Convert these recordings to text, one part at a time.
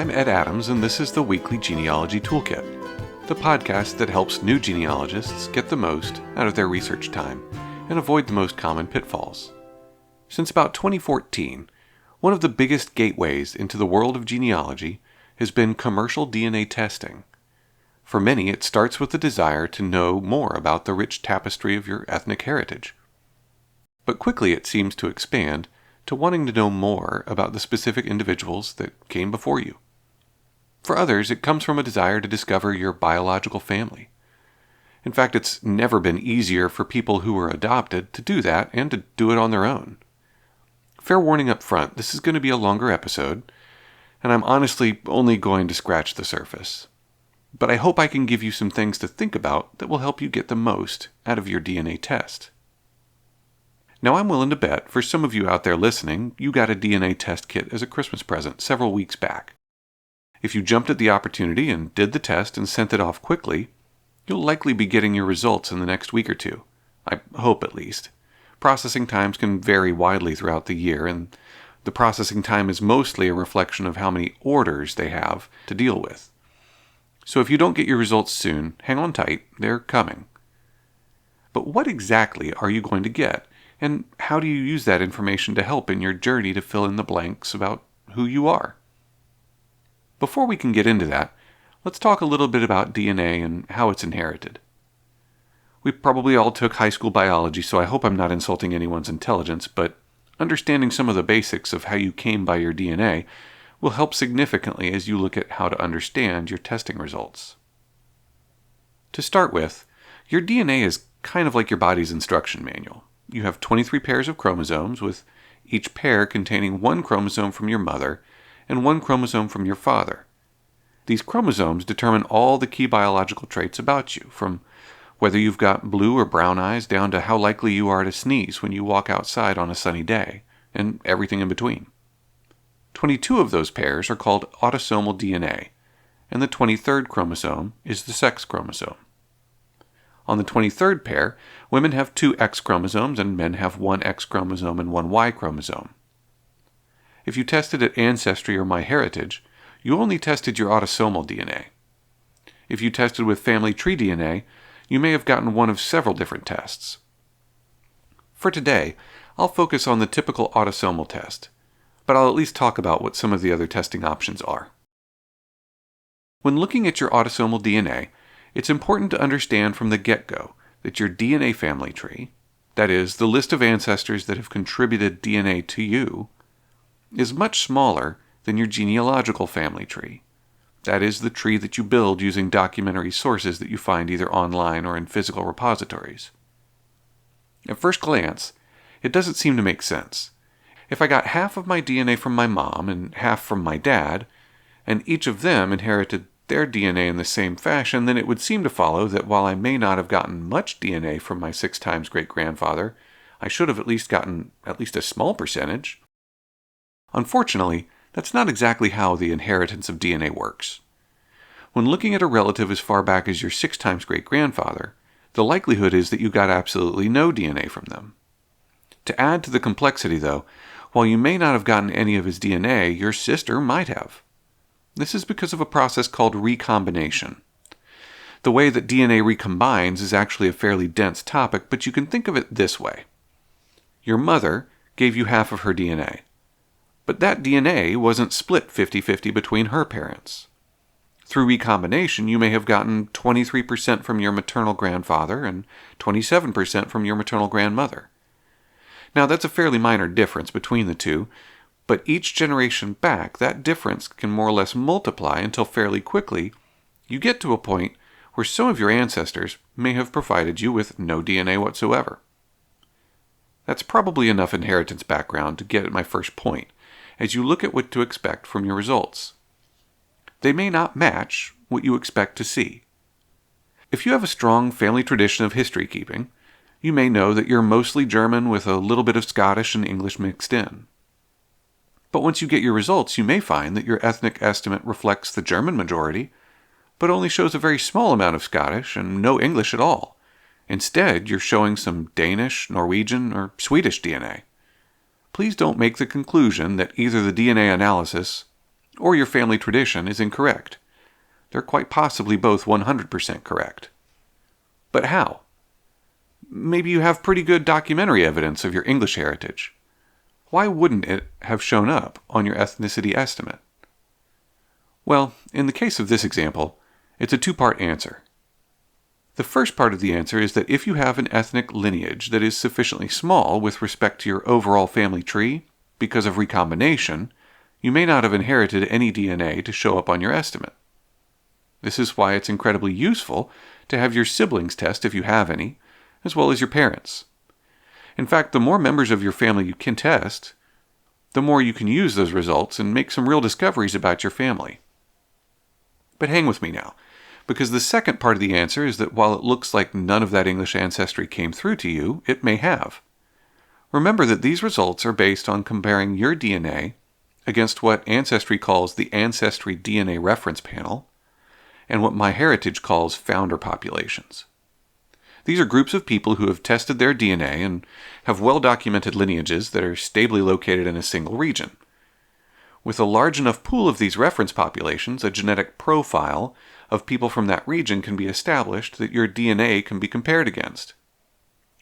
I'm Ed Adams, and this is the Weekly Genealogy Toolkit, the podcast that helps new genealogists get the most out of their research time and avoid the most common pitfalls. Since about 2014, one of the biggest gateways into the world of genealogy has been commercial DNA testing. For many, it starts with the desire to know more about the rich tapestry of your ethnic heritage. But quickly it seems to expand to wanting to know more about the specific individuals that came before you. For others, it comes from a desire to discover your biological family. In fact, it's never been easier for people who were adopted to do that and to do it on their own. Fair warning up front, this is going to be a longer episode, and I'm honestly only going to scratch the surface. But I hope I can give you some things to think about that will help you get the most out of your DNA test. Now, I'm willing to bet, for some of you out there listening, you got a DNA test kit as a Christmas present several weeks back. If you jumped at the opportunity and did the test and sent it off quickly, you'll likely be getting your results in the next week or two. I hope, at least. Processing times can vary widely throughout the year, and the processing time is mostly a reflection of how many orders they have to deal with. So if you don't get your results soon, hang on tight, they're coming. But what exactly are you going to get? And how do you use that information to help in your journey to fill in the blanks about who you are? Before we can get into that, let's talk a little bit about DNA and how it's inherited. We probably all took high school biology, so I hope I'm not insulting anyone's intelligence, but understanding some of the basics of how you came by your DNA will help significantly as you look at how to understand your testing results. To start with, your DNA is kind of like your body's instruction manual. You have 23 pairs of chromosomes, with each pair containing one chromosome from your mother and one chromosome from your father. These chromosomes determine all the key biological traits about you, from whether you've got blue or brown eyes down to how likely you are to sneeze when you walk outside on a sunny day, and everything in between. 22 of those pairs are called autosomal DNA, and the 23rd chromosome is the sex chromosome. On the 23rd pair, women have 2 X chromosomes and men have 1 X chromosome and 1 Y chromosome. If you tested at Ancestry or MyHeritage, you only tested your autosomal DNA. If you tested with Family Tree DNA, you may have gotten one of several different tests. For today, I'll focus on the typical autosomal test, but I'll at least talk about what some of the other testing options are. When looking at your autosomal DNA, it's important to understand from the get-go that your DNA family tree, that is, the list of ancestors that have contributed DNA to you, is much smaller than your genealogical family tree. That is, the tree that you build using documentary sources that you find either online or in physical repositories. At first glance, it doesn't seem to make sense. If I got half of my DNA from my mom and half from my dad, and each of them inherited their DNA in the same fashion, then it would seem to follow that while I may not have gotten much DNA from my 6 times great-grandfather, I should have at least gotten at least a small percentage. Unfortunately, that's not exactly how the inheritance of DNA works. When looking at a relative as far back as your 6 times great-grandfather, the likelihood is that you got absolutely no DNA from them. To add to the complexity, though, while you may not have gotten any of his DNA, your sister might have. This is because of a process called recombination. The way that DNA recombines is actually a fairly dense topic, but you can think of it this way. Your mother gave you half of her DNA, but that DNA wasn't split 50-50 between her parents. Through recombination, you may have gotten 23% from your maternal grandfather and 27% from your maternal grandmother. Now, that's a fairly minor difference between the two, but each generation back, that difference can more or less multiply until fairly quickly you get to a point where some of your ancestors may have provided you with no DNA whatsoever. That's probably enough inheritance background to get at my first point, as you look at what to expect from your results. They may not match what you expect to see. If you have a strong family tradition of history keeping, you may know that you're mostly German with a little bit of Scottish and English mixed in. But once you get your results, you may find that your ethnic estimate reflects the German majority, but only shows a very small amount of Scottish and no English at all. Instead, you're showing some Danish, Norwegian, or Swedish DNA. Please don't make the conclusion that either the DNA analysis or your family tradition is incorrect. They're quite possibly both 100% correct. But how? Maybe you have pretty good documentary evidence of your English heritage. Why wouldn't it have shown up on your ethnicity estimate? Well, in the case of this example, it's a two-part answer. The first part of the answer is that if you have an ethnic lineage that is sufficiently small with respect to your overall family tree, because of recombination, you may not have inherited any DNA to show up on your estimate. This is why it's incredibly useful to have your siblings test if you have any, as well as your parents. In fact, the more members of your family you can test, the more you can use those results and make some real discoveries about your family. But hang with me now, because the second part of the answer is that while it looks like none of that English ancestry came through to you, it may have. Remember that these results are based on comparing your DNA against what Ancestry calls the Ancestry DNA Reference Panel, and what MyHeritage calls founder populations. These are groups of people who have tested their DNA and have well-documented lineages that are stably located in a single region. With a large enough pool of these reference populations, a genetic profile of people from that region can be established that your DNA can be compared against.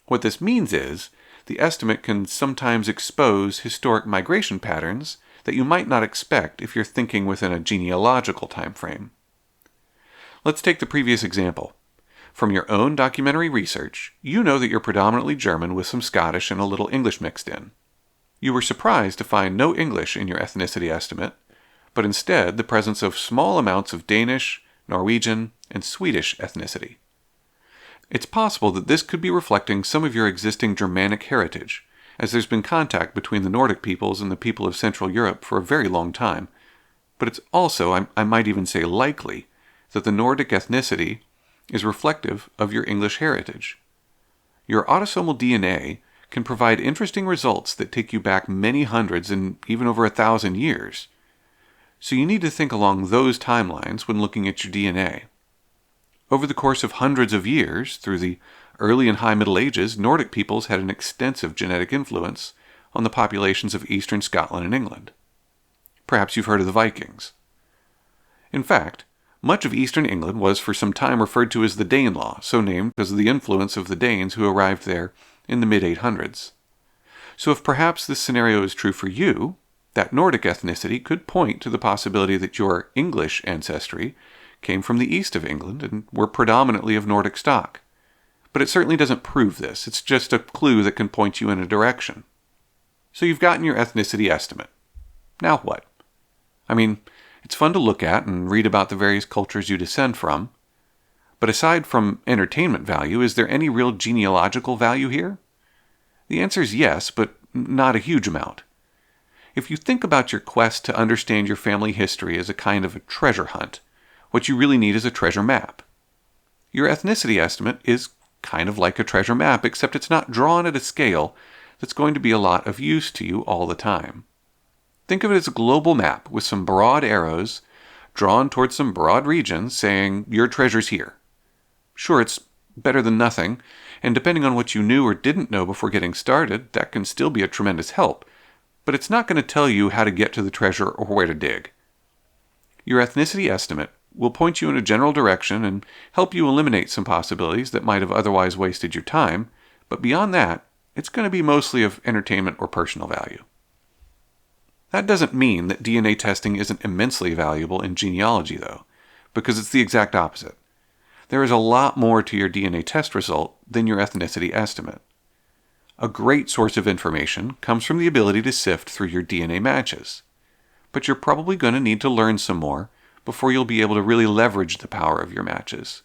What this means is, the estimate can sometimes expose historic migration patterns that you might not expect if you're thinking within a genealogical time frame. Let's take the previous example. From your own documentary research, you know that you're predominantly German with some Scottish and a little English mixed in. You were surprised to find no English in your ethnicity estimate, but instead the presence of small amounts of Danish, Norwegian, and Swedish ethnicity. It's possible that this could be reflecting some of your existing Germanic heritage, as there's been contact between the Nordic peoples and the people of Central Europe for a very long time, but it's also, I might even say likely, that the Nordic ethnicity is reflective of your English heritage. Your autosomal DNA can provide interesting results that take you back many hundreds and even over 1,000 years. So you need to think along those timelines when looking at your DNA. Over the course of hundreds of years, through the early and high Middle Ages, Nordic peoples had an extensive genetic influence on the populations of eastern Scotland and England. Perhaps you've heard of the Vikings. In fact, much of eastern England was for some time referred to as the Danelaw, so named because of the influence of the Danes who arrived there in the mid-800s. So if perhaps this scenario is true for you, that Nordic ethnicity could point to the possibility that your English ancestry came from the east of England and were predominantly of Nordic stock. But it certainly doesn't prove this. It's just a clue that can point you in a direction. So you've gotten your ethnicity estimate. Now what? I mean, it's fun to look at and read about the various cultures you descend from. But aside from entertainment value, is there any real genealogical value here? The answer is yes, but not a huge amount. If you think about your quest to understand your family history as a kind of a treasure hunt, what you really need is a treasure map. Your ethnicity estimate is kind of like a treasure map, except it's not drawn at a scale that's going to be a lot of use to you all the time. Think of it as a global map with some broad arrows drawn towards some broad regions saying, your treasure's here. Sure, it's better than nothing, and depending on what you knew or didn't know before getting started, that can still be a tremendous help, but it's not going to tell you how to get to the treasure or where to dig. Your ethnicity estimate will point you in a general direction and help you eliminate some possibilities that might have otherwise wasted your time, but beyond that, it's going to be mostly of entertainment or personal value. That doesn't mean that DNA testing isn't immensely valuable in genealogy, though, because it's the exact opposite. There is a lot more to your DNA test result than your ethnicity estimate. A great source of information comes from the ability to sift through your DNA matches, but you're probably going to need to learn some more before you'll be able to really leverage the power of your matches.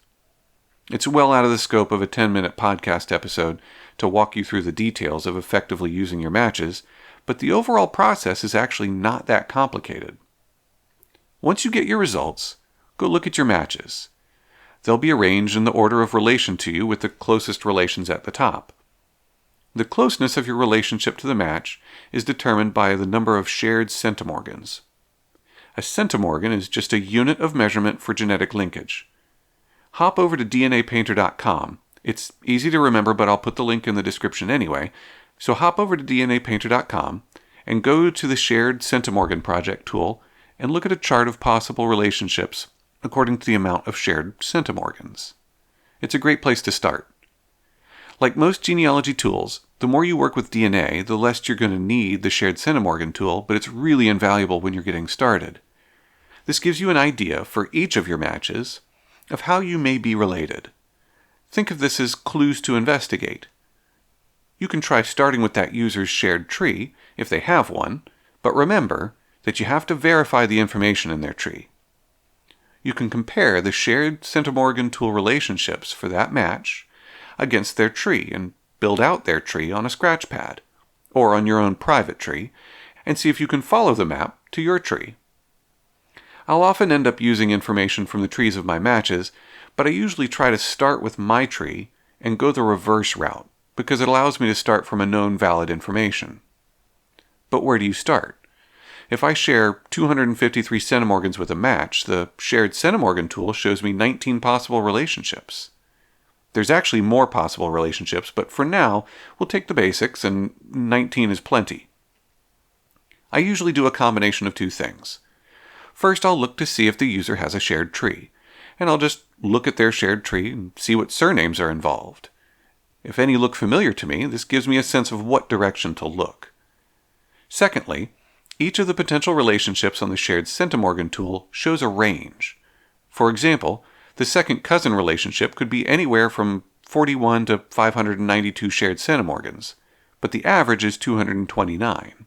It's well out of the scope of a 10-minute podcast episode to walk you through the details of effectively using your matches, but the overall process is actually not that complicated. Once you get your results, go look at your matches. They'll be arranged in the order of relation to you with the closest relations at the top. The closeness of your relationship to the match is determined by the number of shared centimorgans. A centimorgan is just a unit of measurement for genetic linkage. Hop over to DNApainter.com. It's easy to remember, but I'll put the link in the description anyway. So hop over to DNApainter.com and go to the Shared Centimorgan Project tool and look at a chart of possible relationships according to the amount of shared centimorgans. It's a great place to start. Like most genealogy tools, the more you work with DNA, the less you're going to need the shared centimorgan tool, but it's really invaluable when you're getting started. This gives you an idea for each of your matches of how you may be related. Think of this as clues to investigate. You can try starting with that user's shared tree, if they have one, but remember that you have to verify the information in their tree. You can compare the shared centimorgan tool relationships for that match against their tree and build out their tree on a scratch pad, or on your own private tree, and see if you can follow the map to your tree. I'll often end up using information from the trees of my matches, but I usually try to start with my tree and go the reverse route, because it allows me to start from a known valid information. But where do you start? If I share 253 centimorgans with a match, the shared centimorgan tool shows me 19 possible relationships. There's actually more possible relationships, but for now, we'll take the basics, and 19 is plenty. I usually do a combination of two things. First, I'll look to see if the user has a shared tree, and I'll just look at their shared tree and see what surnames are involved. If any look familiar to me, this gives me a sense of what direction to look. Secondly, each of the potential relationships on the shared centimorgan tool shows a range. For example, the second cousin relationship could be anywhere from 41 to 592 shared centimorgans, but the average is 229.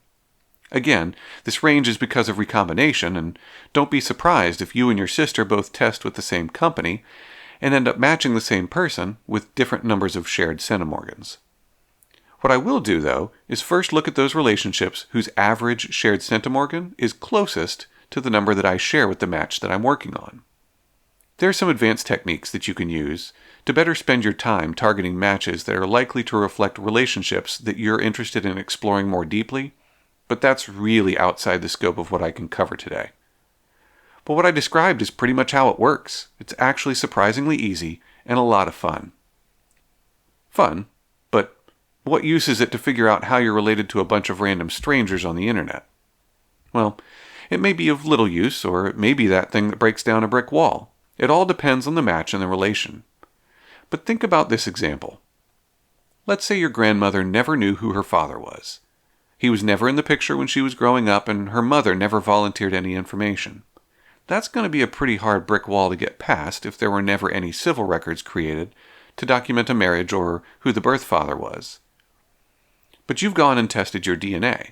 Again, this range is because of recombination, and don't be surprised if you and your sister both test with the same company and end up matching the same person with different numbers of shared centimorgans. What I will do, though, is first look at those relationships whose average shared centimorgan is closest to the number that I share with the match that I'm working on. There are some advanced techniques that you can use to better spend your time targeting matches that are likely to reflect relationships that you're interested in exploring more deeply, but that's really outside the scope of what I can cover today. But what I described is pretty much how it works. It's actually surprisingly easy and a lot of fun. Fun, but what use is it to figure out how you're related to a bunch of random strangers on the internet? Well, it may be of little use, or it may be that thing that breaks down a brick wall. It all depends on the match and the relation. But think about this example. Let's say your grandmother never knew who her father was. He was never in the picture when she was growing up, and her mother never volunteered any information. That's going to be a pretty hard brick wall to get past if there were never any civil records created to document a marriage or who the birth father was. But you've gone and tested your DNA.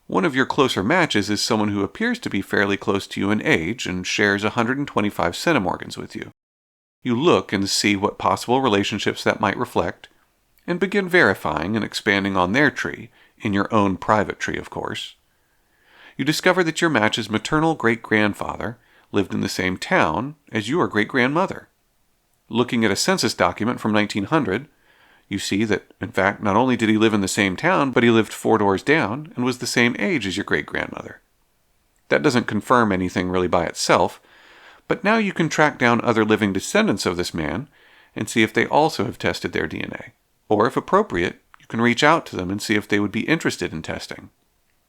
One of your closer matches is someone who appears to be fairly close to you in age and shares 125 centimorgans with you. You look and see what possible relationships that might reflect, and begin verifying and expanding on their tree, in your own private tree, of course. You discover that your match's maternal great-grandfather lived in the same town as your great-grandmother. Looking at a census document from 1900, you see that, in fact, not only did he live in the same town, but he lived 4 doors down and was the same age as your great-grandmother. That doesn't confirm anything really by itself, but now you can track down other living descendants of this man and see if they also have tested their DNA, or if appropriate, you can reach out to them and see if they would be interested in testing.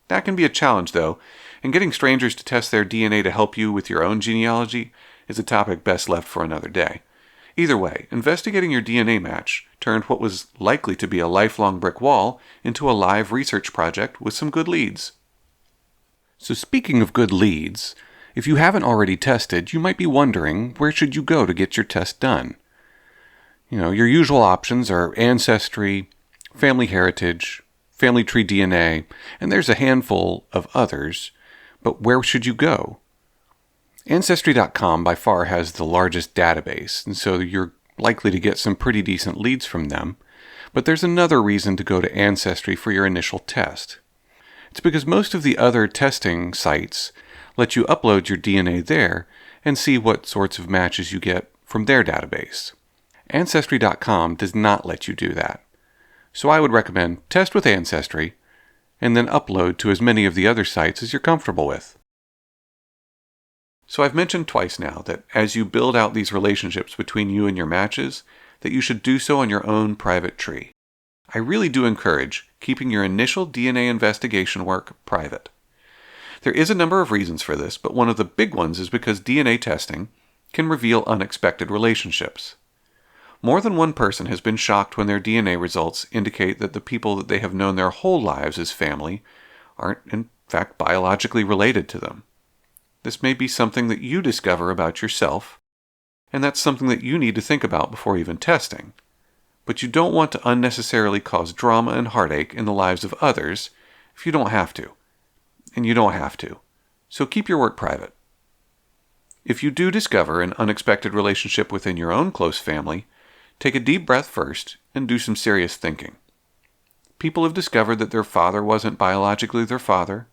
That can be a challenge, though, and getting strangers to test their DNA to help you with your own genealogy is a topic best left for another day. Either way, investigating your DNA match turned what was likely to be a lifelong brick wall into a live research project with some good leads. So speaking of good leads, if you haven't already tested, you might be wondering, where should you go to get your test done? Your usual options are Ancestry, Family Heritage, Family Tree DNA, and there's a handful of others, but where should you go? Ancestry.com by far has the largest database, and so you're likely to get some pretty decent leads from them, but there's another reason to go to Ancestry for your initial test. It's because most of the other testing sites let you upload your DNA there and see what sorts of matches you get from their database. Ancestry.com does not let you do that. So I would recommend test with Ancestry, and then upload to as many of the other sites as you're comfortable with. So I've mentioned twice now that as you build out these relationships between you and your matches, that you should do so on your own private tree. I really do encourage keeping your initial DNA investigation work private. There is a number of reasons for this, but one of the big ones is because DNA testing can reveal unexpected relationships. More than one person has been shocked when their DNA results indicate that the people that they have known their whole lives as family aren't, in fact, biologically related to them. This may be something that you discover about yourself, and that's something that you need to think about before even testing. But you don't want to unnecessarily cause drama and heartache in the lives of others if you don't have to. And you don't have to. So keep your work private. If you do discover an unexpected relationship within your own close family, take a deep breath first and do some serious thinking. People have discovered that their father wasn't biologically their father.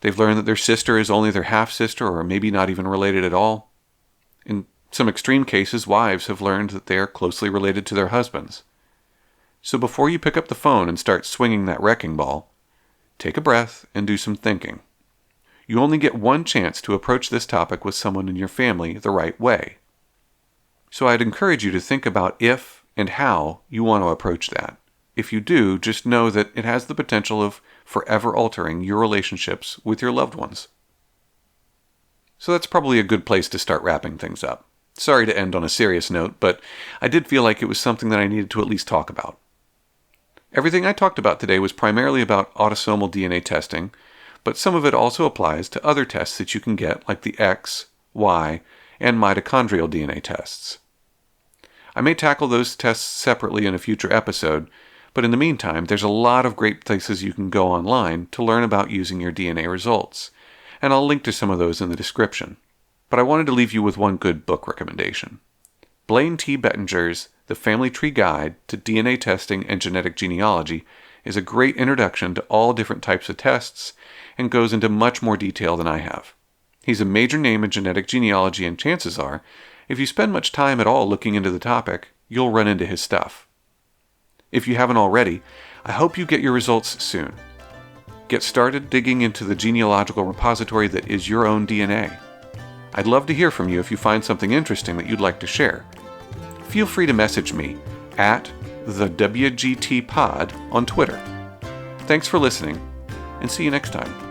They've learned that their sister is only their half-sister or maybe not even related at all. In some extreme cases, wives have learned that they are closely related to their husbands. So before you pick up the phone and start swinging that wrecking ball, take a breath and do some thinking. You only get one chance to approach this topic with someone in your family the right way. So I'd encourage you to think about if and how you want to approach that. If you do, just know that it has the potential of forever altering your relationships with your loved ones. So that's probably a good place to start wrapping things up. Sorry to end on a serious note, but I did feel like it was something that I needed to at least talk about. Everything I talked about today was primarily about autosomal DNA testing, but some of it also applies to other tests that you can get, like the X, Y, and mitochondrial DNA tests. I may tackle those tests separately in a future episode, but in the meantime, there's a lot of great places you can go online to learn about using your DNA results, and I'll link to some of those in the description. But I wanted to leave you with one good book recommendation. Blaine T. Bettinger's The Family Tree Guide to DNA Testing and Genetic Genealogy is a great introduction to all different types of tests and goes into much more detail than I have. He's a major name in genetic genealogy, and chances are, if you spend much time at all looking into the topic, you'll run into his stuff. If you haven't already, I hope you get your results soon. Get started digging into the genealogical repository that is your own DNA. I'd love to hear from you if you find something interesting that you'd like to share. Feel free to message me at the WGT Pod on Twitter. Thanks for listening, and see you next time.